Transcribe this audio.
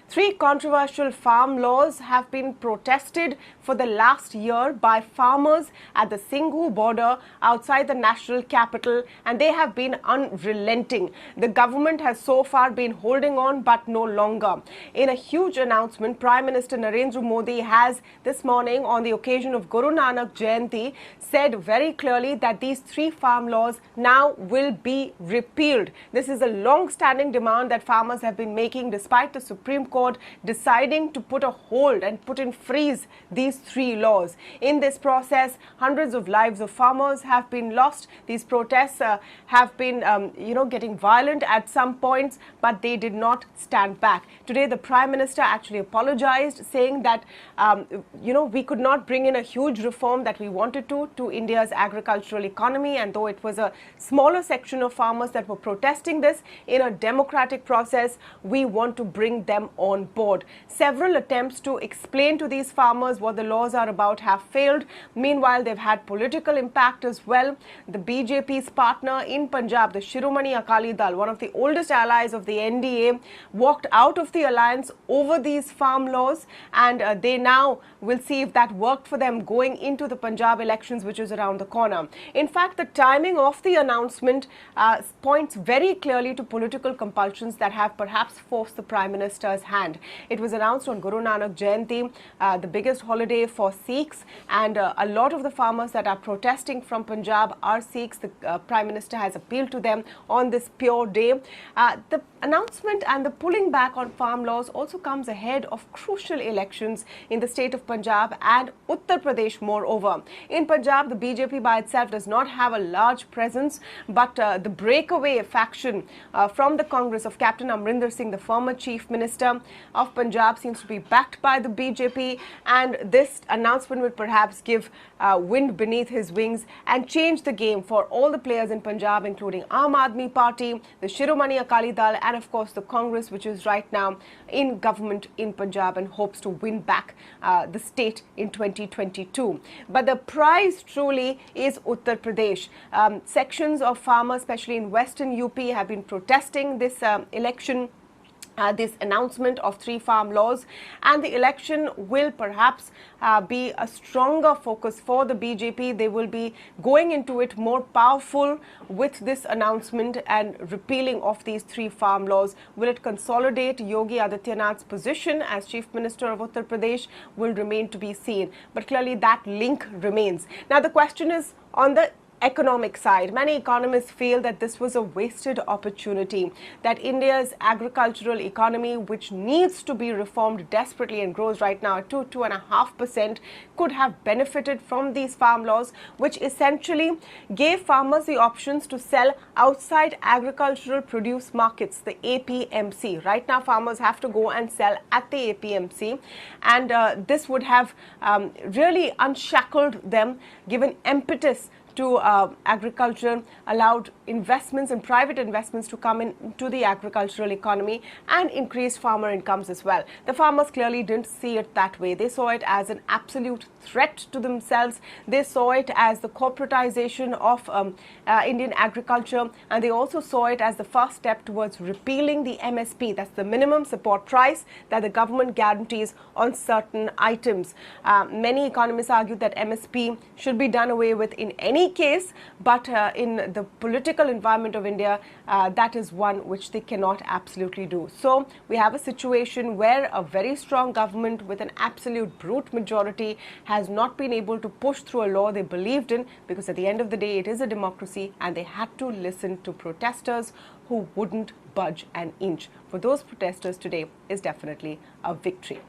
Three controversial farm laws have been protested for the last year by farmers at the Singhu border outside the national capital, and they have been unrelenting. The government has so far been holding on, but no longer. In a huge announcement, Prime Minister Narendra Modi has this morning, on the occasion of Guru Nanak Jayanti, said very clearly that these three farm laws now will be repealed. This is a long-standing demand that farmers have been making, despite the Supreme Court deciding to put a hold and put in freeze these three laws. In this process, hundreds of lives of farmers have been lost. These protests have been, getting violent at some points, but they did not stand back. Today, the Prime Minister actually apologized, saying that, we could not bring in a huge reform that we wanted to India's agricultural economy, and though it was a smaller section of farmers that were protesting this, in a democratic process, we want to bring them on board. Several attempts to explain to these farmers what the laws are about have failed. Meanwhile, they've had political impact as well. The BJP's partner in Punjab, the Shiromani Akali Dal, one of the oldest allies of the NDA, walked out of the alliance over these farm laws, and they now will see if that worked for them going into the Punjab elections, which is around the corner. In fact, the timing of the announcement points very clearly to political compulsions that have perhaps forced the Prime Minister's hand. It was announced on Guru Nanak Jayanti, the biggest holiday for Sikhs, and a lot of the farmers that are protesting from Punjab are Sikhs. The Prime Minister has appealed to them on this pure day. The announcement and the pulling back on farm laws also comes ahead of crucial elections in the state of Punjab and Uttar Pradesh, moreover. In Punjab, the BJP by itself does not have a large presence, but the breakaway faction from the Congress of Captain Amrinder Singh, the former Chief Minister of Punjab, seems to be backed by the BJP, and this announcement would perhaps give wind beneath his wings and change the game for all the players in Punjab, including Aam Aadmi Party, the Shiromani Akali Dal, and of course the Congress, which is right now in government in Punjab and hopes to win back the state in 2022. But the prize truly is Uttar Pradesh. Sections of farmers, especially in western UP, have been protesting this election, this announcement of three farm laws, and the election will perhaps be a stronger focus for the BJP. They will be going into it more powerful with this announcement and repealing of these three farm laws. Will it consolidate Yogi Adityanath's position as Chief Minister of Uttar Pradesh will remain to be seen, but clearly that link remains. Now the question is on the economic side. Many economists feel that this was a wasted opportunity, that India's agricultural economy, which needs to be reformed desperately and grows right now at 2.5%, could have benefited from these farm laws, which essentially gave farmers the options to sell outside agricultural produce markets, the APMC. Right now, farmers have to go and sell at the APMC, and this would have really unshackled them, given impetus to agriculture, allowed investments and private investments to come into the agricultural economy and increase farmer incomes as well. The farmers clearly didn't see it that way. They saw it as an absolute threat to themselves. They saw it as the corporatization of Indian agriculture, and they also saw it as the first step towards repealing the MSP. That's the minimum support price that the government guarantees on certain items. Many economists argue that MSP should be done away with in any case, but in the political environment of India, that is one which they cannot absolutely do. So we have a situation where a very strong government with an absolute brute majority has not been able to push through a law they believed in, because at the end of the day it is a democracy, and they had to listen to protesters who wouldn't budge an inch. For those protesters, today is definitely a victory.